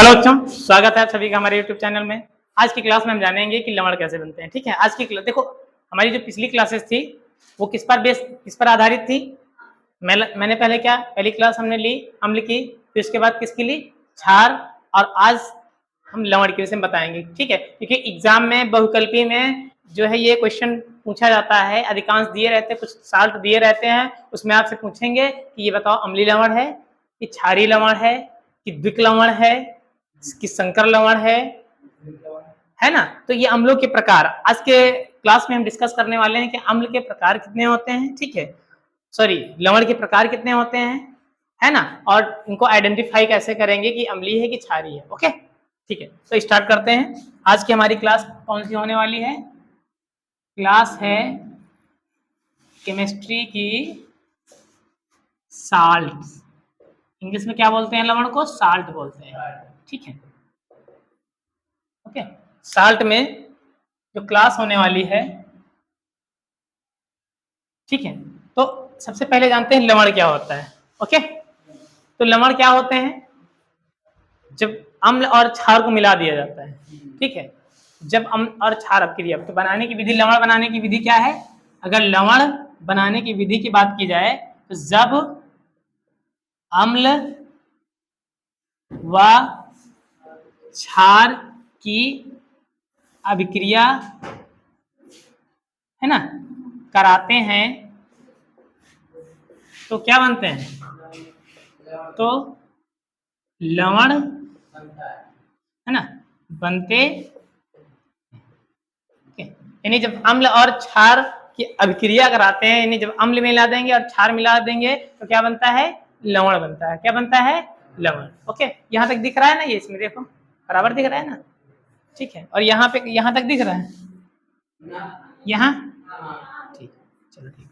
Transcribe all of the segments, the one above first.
Hello बच्चों, स्वागत है आप सभी का हमारे यूट्यूब चैनल में। आज की क्लास में हम जानेंगे कि लवण कैसे बनते हैं। ठीक है, आज की देखो, हमारी जो पिछली क्लासेस थी वो किस पर आधारित थी। मैंने पहली क्लास हमने ली अम्ल की, फिर उसके बाद किसकी ली, क्षार, और आज हम लवण के विषय में बताएंगे। ठीक है, क्योंकि एग्जाम में बहुकल्पी में जो है ये क्वेश्चन पूछा जाता है, अधिकांश दिए रहते हैं, कुछ साल्ट दिए रहते हैं, उसमें आपसे पूछेंगे कि ये बताओ अम्लीय लवण है कि क्षारीय लवण है कि द्विक लवण है कि संकर लवण है ना। तो ये अम्लों के प्रकार आज के क्लास में हम डिस्कस करने वाले हैं कि अम्ल के प्रकार कितने होते हैं। ठीक है, सॉरी, लवण के प्रकार कितने होते हैं, है ना, और इनको आइडेंटिफाई कैसे करेंगे कि अम्लीय है कि क्षारीय है। ओके, ठीक है, तो स्टार्ट करते हैं। आज की हमारी क्लास कौन सी होने वाली है? क्लास है केमिस्ट्री की साल्ट। इंग्लिश में क्या बोलते हैं लवण को? साल्ट बोलते हैं। ठीक है, ओके, साल्ट में जो क्लास होने वाली है, ठीक है, तो सबसे पहले जानते हैं लवण क्या होता है। ओके, तो लवण क्या होते हैं? जब अम्ल और क्षार को मिला दिया जाता है। ठीक है, जब अम्ल और क्षार अपक्रिया, तो बनाने की विधि, लवण बनाने की विधि क्या है? अगर लवण बनाने की विधि की बात की जाए तो जब अम्ल व क्षार की अभिक्रिया, है ना, कराते हैं तो क्या बनते हैं? तो लवण, है ना, बनते। यानी जब अम्ल और क्षार की अभिक्रिया कराते हैं, यानी जब अम्ल मिला देंगे और क्षार मिला देंगे तो क्या बनता है? लवण बनता है। क्या बनता है? लवण। ओके, यहाँ तक दिख रहा है ना? ये इसमें देखो बराबर दिख रहा है ना? ठीक है, और यहाँ पे यहाँ तक दिख रहा है? यहाँ ठीक, चलो ठीक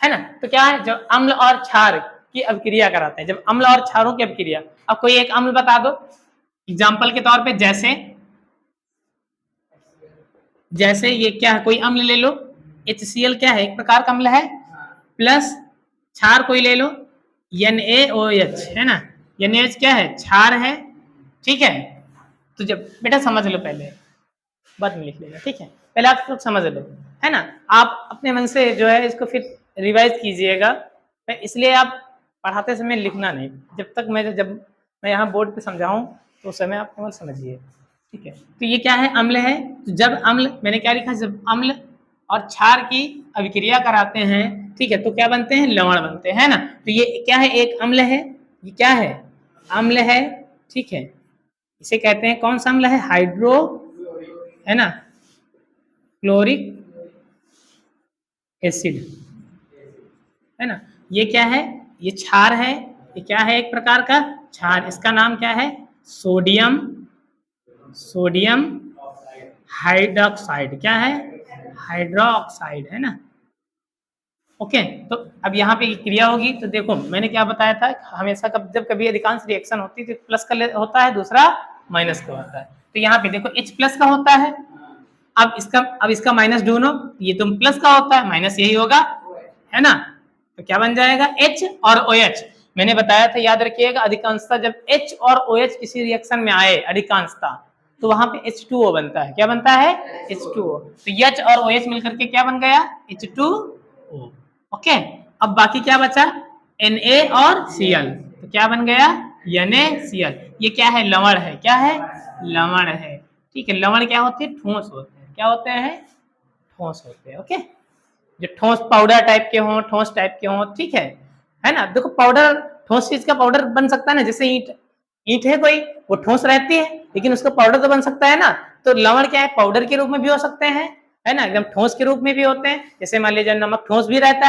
है ना। तो क्या है, जब अम्ल और क्षार की अभिक्रिया कराते हैं, जब अम्ल और क्षारों की अभिक्रिया, अब कोई एक अम्ल बता दो एग्जाम्पल के तौर पे, जैसे ये क्या है, कोई अम्ल ले लो, HCl क्या है, एक प्रकार का अम्ल है, प्लस क्षार कोई ले लो, NaOH, है ना, NaOH क्या है? क्षार है। ठीक है, तो जब बेटा समझ लो, पहले बाद में लिख लेना। ठीक है, पहले आप लोग समझ लो, है ना, आप अपने मन से जो है इसको फिर रिवाइज कीजिएगा, इसलिए आप पढ़ाते समय लिखना नहीं, जब मैं यहाँ बोर्ड पे समझाऊं तो उस समय आप केवल समझिए। ठीक है, तो ये क्या है? अम्ल है। तो जब अम्ल, मैंने क्या लिखा, जब अम्ल और क्षार की अभिक्रिया कराते हैं, ठीक है, तो क्या बनते हैं? लवण बनते हैं, है ना। तो ये क्या है? एक अम्ल है। ये क्या है? अम्ल है। ठीक है, इसे कहते हैं, कौन सा अम्ल है? हाइड्रो, है ना, क्लोरिक एसिड, है ना। ये क्या है? ये क्षार है। ये क्या है? एक प्रकार का क्षार। इसका नाम क्या है? Sodium hydroxide. क्या है? हाइड्रोक्साइड, है ना। ओके, तो अब यहाँ पे क्रिया होगी, तो देखो मैंने क्या बताया था, हमेशा जब कभी अधिकांश रिएक्शन होती है तो प्लस का होता है, दूसरा माइनस का होता है। तो यहाँ पे देखो H प्लस का होता है। अब इसका माइनस ढूंढो, ये तो प्लस का होता है, माइनस यही होगा, है ना। तो क्या बन जाएगा? H और OH। मैंने बताया था, याद रखिएगा, अधिकांशता जब H और OH किसी रिएक्शन में आए, अधिकांशता, तो वहां पे H2O बनता है। क्या बनता है? H2O। तो H और OH मिलकर के क्या बन गया? H2O। ओके, अब बाकी क्या बचा? Na और Cl। तो क्या बन गया? NaCl। ये क्या है? लवण है। क्या है? लवण है। ठीक है, लवण क्या होते हैं? ठोस होते हैं। क्या होते हैं? ठोस होते हैं। ओके, जो ठोस पाउडर टाइप के हों, ठोस टाइप के हों, ठीक है ना। देखो पाउडर, ठोस चीज का पाउडर बन सकता है ना, जैसे ईंट है कोई, वो ठोस रहती है लेकिन उसका पाउडर तो बन सकता है ना। तो लवण क्या है? पाउडर के रूप में भी हो सकते हैं, है ना, एकदम ठोस के रूप में भी होते हैं। जैसे मान लीजिए नमक ठोस भी रहता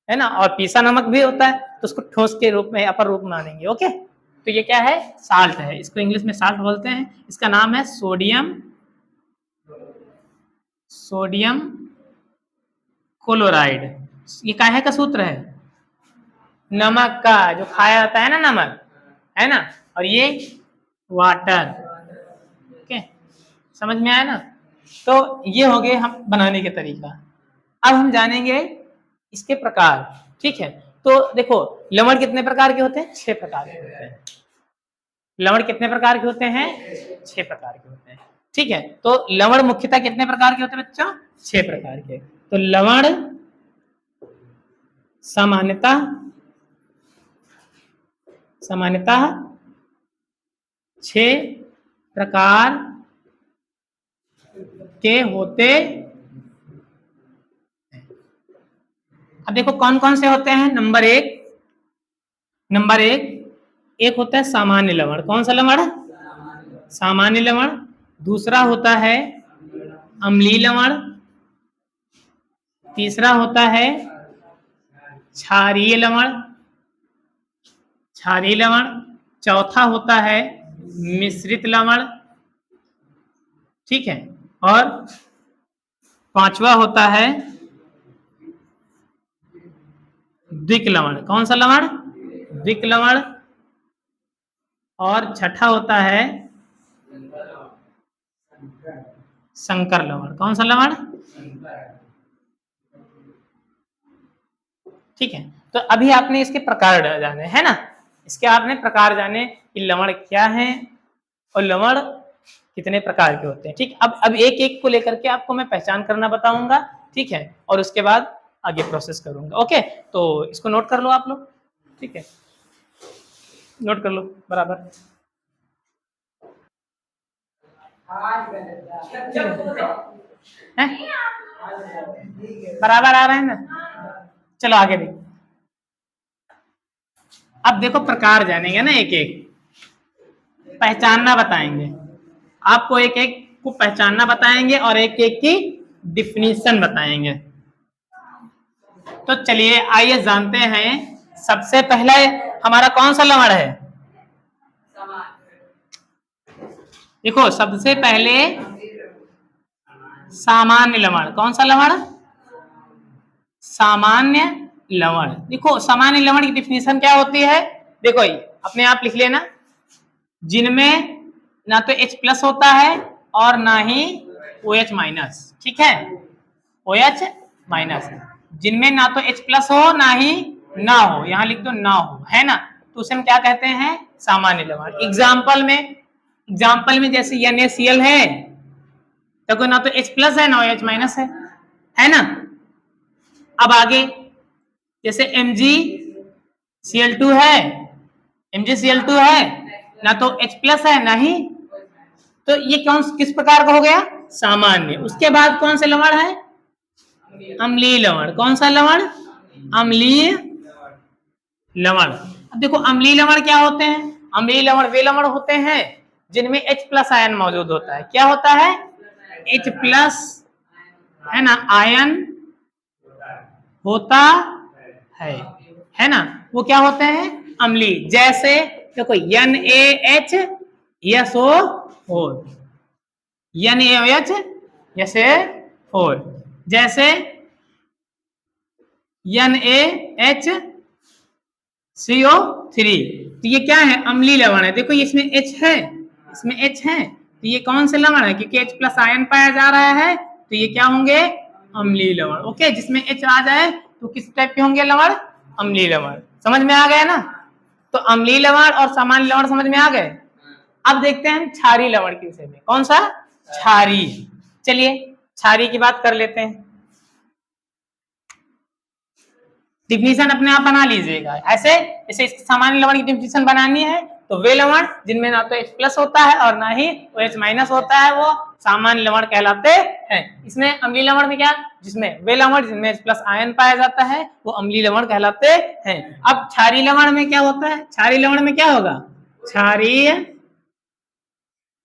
है ना, और पीसा नमक भी होता है, तो उसको ठोस के रूप में, अपर रूप में मानेंगे। ओके, तो ये क्या है? साल्ट है। इसको इंग्लिश में साल्ट बोलते हैं। इसका नाम है सोडियम क्लोराइड। ये काहे का सूत्र है? नमक का, जो खाया जाता है ना, नमक, है ना, और ये वाटर। ओके, समझ में आया ना। तो ये हो गए हम बनाने के तरीका। अब हम जानेंगे इसके प्रकार। ठीक है, तो देखो लवण कितने प्रकार के होते हैं? 6 प्रकार के होते हैं। लवण कितने प्रकार के होते हैं? 6 प्रकार के होते हैं। ठीक है, तो लवण मुख्यतः कितने प्रकार के होते हैं बच्चों? 6 प्रकार के। तो लवण सामान्यतः 6 प्रकार के होते। अब देखो कौन कौन से होते हैं। नंबर एक होता है सामान्य लवण। कौन सा लवण? सामान्य लवण। दूसरा होता है अम्लीय लवण। तीसरा होता है क्षारीय लवण। चौथा होता है मिश्रित लवण। ठीक है, और पांचवा होता है द्विक लवण। कौन सा लवण? द्विक लवण। और छठा होता है संकर लवण। कौन सा लवण? ठीक है, तो अभी आपने इसके प्रकार जाने है ना, इसके आपने प्रकार जाने कि लवण क्या है और लवण कितने प्रकार के होते हैं। ठीक, अब एक एक को लेकर के आपको मैं पहचान करना बताऊंगा। ठीक है, और उसके बाद आगे प्रोसेस करूंगा। ओके, तो इसको नोट कर लो आप लोग। ठीक है, नोट कर लो बराबर। है? बराबर आ रहे हैं ना? चलो आगे देखो। अब देखो प्रकार जानेंगे ना, एक एक पहचानना बताएंगे आपको, एक एक को पहचानना बताएंगे और एक एक की डिफिनीशन बताएंगे। तो चलिए आइए जानते हैं। सबसे पहला हमारा कौन सा लवण है? देखो सबसे पहले सामान्य लवण। कौन सा लवण? सामान्य लवण। देखो सामान्य लवण की डिफिनीशन क्या होती है? देखो ये अपने आप लिख लेना, जिनमें ना तो H प्लस होता है और ना ही OH माइनस। ठीक है, OH माइनस, जिनमें ना तो H प्लस हो ना ही ना हो, यहां लिख दो ना हो, है ना, तो उसे हम क्या कहते हैं? सामान्य लवण। एग्जाम्पल में जैसे NaCl है, तो ना तो H प्लस है ना OH माइनस है ना। अब आगे जैसे MgCl2 है, ना तो H प्लस है ना ही, तो ये किस प्रकार का हो गया? सामान्य। उसके बाद कौन से लवण है? अम्लीय लवण। कौन सा लवण? अम्लीय लवण। अब देखो अम्लीय लवण क्या होते हैं? अम्लीय लवण वे लवण होते हैं जिनमें H प्लस आयन मौजूद होता है। क्या होता है? H प्लस, है ना, आयन होता है ना, वो क्या होते हैं? अम्लीय। जैसे देखो NaHSO4, NaOH, जैसे NaHCO3, तो ये क्या है? अम्लीय लवण है। देखो इसमें H है, तो ये कौन से लवण है? क्योंकि H प्लस आयन पाया जा रहा है, तो ये क्या होंगे? अम्लीय लवण। ओके, जिसमें H आ जाए तो किस टाइप के होंगे लवण? अम्लीय लवण। समझ में आ गया ना? तो अम्लीय लवण और सामान्य लवण समझ में आ गए। अब देखते हैं क्षारीय लवण के विषय में। कौन सा? क्षारीय। चलिए क्षारीय की बात कर लेते हैं। डिफिनीशन अपने आप बना लीजिएगा। ऐसे जैसे सामान्य लवण की डिफिनीशन बनानी है तो वे लवण जिनमें ना तो H प्लस होता है और ना ही OH माइनस होता है, वो सामान्य लवण कहलाते हैं। इसमें अम्लीय लवण में क्या? जिसमें वे लवण जिनमें H प्लस आयन पाया जाता है, वो अम्लीय लवण कहलाते हैं। अब क्षारीय लवण में क्या होता है? क्षारीय लवण में क्या होगा? क्षारीय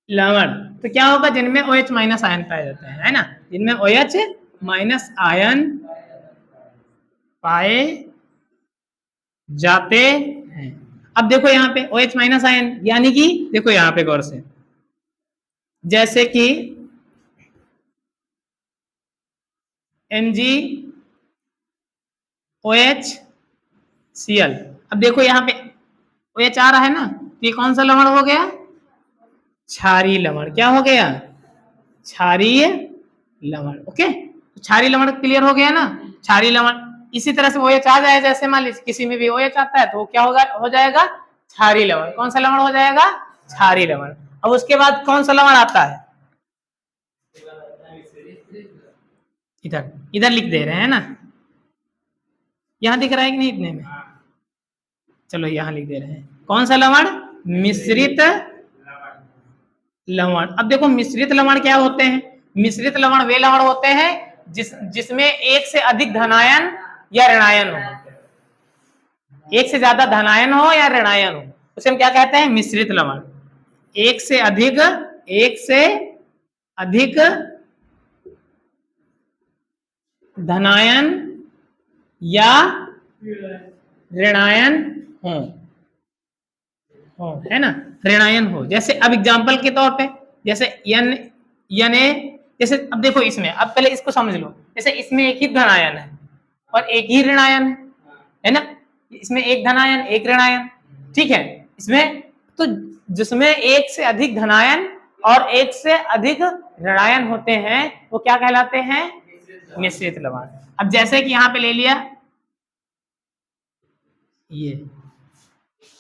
लवण तो क्या होगा? जिनमें OH माइनस आयन पाया जाता है ना, जिनमें OH माइनस आयन पाए जाते हैं। अब देखो यहाँ पे OH माइनस आयन, यानी कि देखो यहाँ पे गौर से, जैसे कि MgOHCl। अब देखो यहाँ पे OH आ रहा है ना, तो ये कौन सा लवण हो गया? क्षारीय लवण। क्या हो गया? क्षारीय लवण। ओके, क्षारीय लवण क्लियर हो गया ना? क्षारीय लवण। इसी तरह से OH आ जाए, जैसे मान लीजिए किसी में भी OH आता है तो क्या होगा? हो जाएगा क्षारीय लवण। कौन सा लवण हो जाएगा? क्षारीय लवण। अब उसके बाद कौन सा लवण आता है? इधर इधर लिख दे रहे हैं ना, यहाँ दिख रहा है कि नहीं इतने में? चलो यहाँ लिख दे रहे हैं, कौन सा लवण? मिश्रित लवण। अब देखो मिश्रित लवण क्या होते हैं? मिश्रित लवण वे लवण होते हैं जिसमें एक से अधिक धनायन या ऋणायन हो, एक से ज्यादा धनायन हो या ऋणायन हो, उसे हम क्या कहते हैं? मिश्रित लवण। एक से अधिक धनायन या ऋणायन हो, है ना, ऋणायन हो। जैसे अब एग्जांपल के तौर पे, जैसे यन ए, जैसे अब देखो इसमें, अब पहले इसको समझ लो, जैसे इसमें एक ही धनायन है और एक ही ऋणायन है ना, इसमें एक धनायन एक ऋणायन, ठीक है। इसमें तो जिसमें एक से अधिक धनायन और एक से अधिक ऋणायन होते हैं वो क्या कहलाते हैं? मिश्रित लवण। अब जैसे कि यहाँ पे ले लिया ये,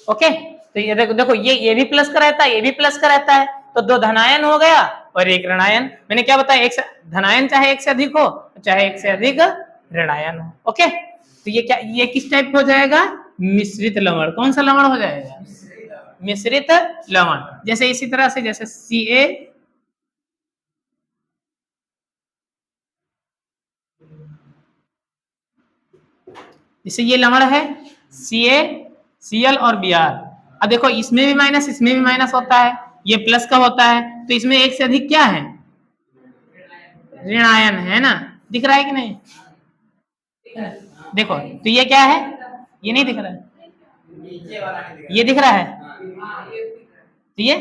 ओके, तो ये देखो ये भी प्लस का रहता है, ये भी प्लस का रहता है, तो दो धनायन हो गया और एक ऋणायन। मैंने क्या बताया? एक से धनायन चाहे एक से अधिक हो चाहे एक से अधिक ऋणायन हो, ओके। तो ये क्या, ये किस टाइप हो जाएगा? मिश्रित लवण। कौन सा लवण हो जाएगा? मिश्रित लवण। जैसे इसी तरह से, जैसे Ca, जैसे ये लवण है Ca, Cl और Br। अब देखो इसमें भी माइनस इसमें भी माइनस होता है, ये प्लस का होता है, तो इसमें एक से अधिक क्या है? ऋणायन है ना, दिख रहा है कि नहीं? देखो तो ये क्या है? ये नहीं दिख रहा है, ये दिख रहा है, तो ये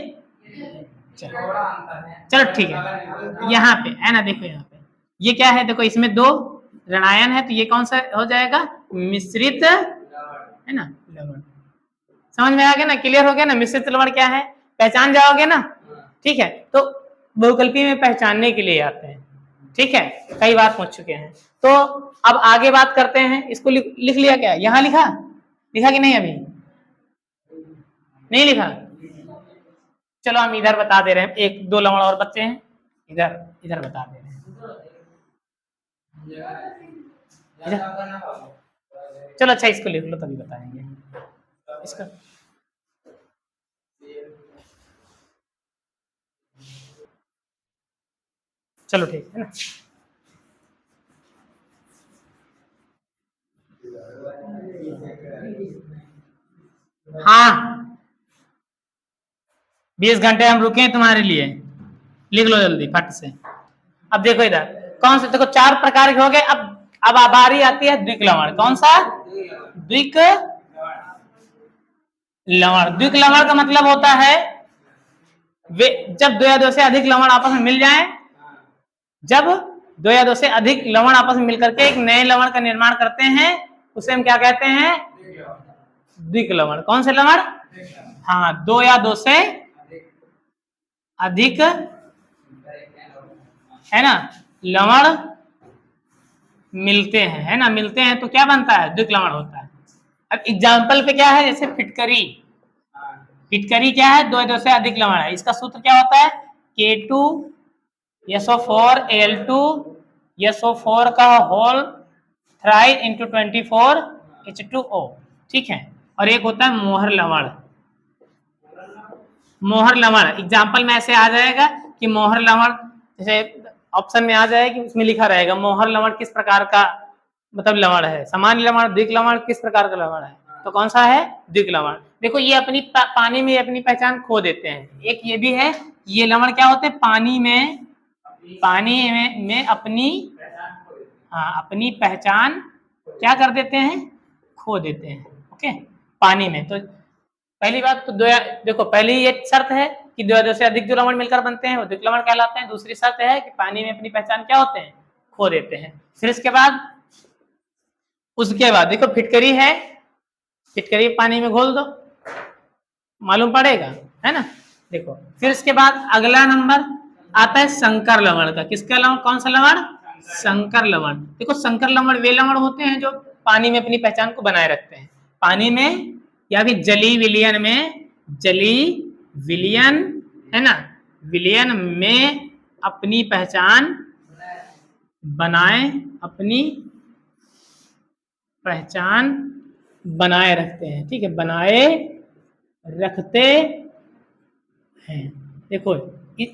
चलो ठीक है, यहाँ पे है ना, देखो यहाँ पे ये क्या है? देखो इसमें दो ऋणायन है, तो ये कौन सा हो जाएगा? मिश्रित, है ना, लवण। समझ में आ गया ना? क्लियर हो गया ना? मिश्रित लवण क्या है, पहचान जाओगे ना? ठीक है, तो बहुकल्पीय में पहचानने के लिए आते हैं, ठीक है, कई बार पूछ चुके हैं। तो अब आगे बात करते हैं, इसको लिख लिया क्या? यहाँ लिखा कि नहीं? अभी नहीं लिखा? चलो हम इधर बता दे रहे हैं, एक दो लवण और बच्चे हैं, इधर बता दे रहे हैं। चलो अच्छा इसको लिख लो तभी बताएंगे इसका। चलो ठीक है ना। हाँ 20 घंटे हम रुके तुम्हारे लिए, लिख लो जल्दी फट से। अब देखो इधर कौन से, देखो 4 प्रकार के हो गए। अब बारी आती है द्विक लवण। कौन सा? द्विक लवण। द्विक लवण का मतलब होता है वे जब 2 या 2 से अधिक लवण आपस में मिल जाएं, जब 2 या 2 से अधिक लवण आपस में मिलकर के एक नए लवण का निर्माण करते हैं, उसे हम क्या कहते हैं? द्विक लवण। कौन से लवण? हाँ 2 या 2 से अधिक, है ना, लवण मिलते हैं, है ना, मिलते हैं तो क्या बनता है? द्विक लवण होता है। अब एग्जाम्पल पे क्या है? जैसे फिटकरी। फिटकरी क्या है? 2 या 2 से अधिक लवण है। इसका सूत्र क्या होता है? K2SO4 Al2 SO4 का होल थ्राइस इंटू 24 H2O, ठीक है। और एक होता है मोहर लवण। मोहर लवण एग्जाम्पल में ऐसे आ जाएगा कि मोहर लवण, जैसे ऑप्शन में आ जाएगा कि उसमें लिखा रहेगा मोहर लवण किस प्रकार का मतलब लवण है, सामान्य लवण, द्विक लवण किस प्रकार का लवण है, तो कौन सा है? द्विक लवण। देखो ये अपनी पानी में अपनी पहचान खो देते हैं। एक ये भी है, ये लवण क्या होते हैं? पानी में अपनी, हाँ, अपनी पहचान क्या कर देते हैं? खो देते हैं, ओके, पानी में। तो पहली बात तो देखो पहली ये शर्त है कि 2 या 2 से अधिक जो लवण मिलकर बनते हैं वो द्विक लवण कहलाते हैं। दूसरी शर्त है कि पानी में अपनी पहचान क्या होते हैं? खो देते हैं। फिर उसके बाद देखो फिटकरी है, फिटकरी पानी में घोल दो, मालूम पड़ेगा, है ना। देखो फिर इसके बाद अगला नंबर आता है संकर लवण का। किसका लवण? कौन सा लवण? संकर लवण। देखो संकर लवण वे लवण होते हैं जो पानी में अपनी पहचान को बनाए रखते हैं। पानी में या फिर जलीय विलयन में, जलीय विलियन है ना, विलियन में अपनी पहचान बनाए, अपनी पहचान बनाए रखते हैं। ठीक है, बनाए रखते हैं। देखो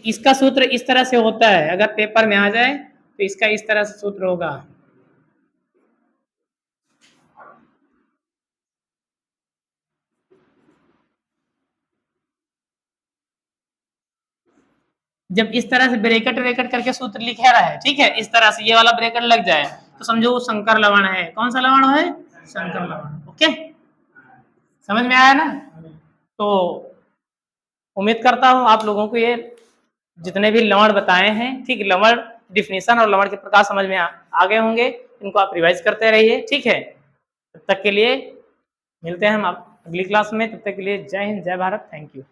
इसका सूत्र इस तरह से होता है, अगर पेपर में आ जाए तो इसका इस तरह से सूत्र होगा। जब इस तरह से ब्रैकेट व्रेकेट करके सूत्र लिखा रहा है, ठीक है, इस तरह से ये वाला ब्रैकेट लग जाए तो समझो वो संकर लवण है। कौन सा लवण है? संकर लवण। ओके, समझ में आया ना? तो उम्मीद करता हूँ आप लोगों को ये जितने भी लवण बताए हैं, ठीक, लवण डिफिनेशन और लवण के प्रकार समझ में आ गए होंगे। इनको आप रिवाइज करते रहिए। ठीक है, तब तक के लिए मिलते हैं हम अगली क्लास में। तब तक के लिए जय हिंद, जय भारत, थैंक यू।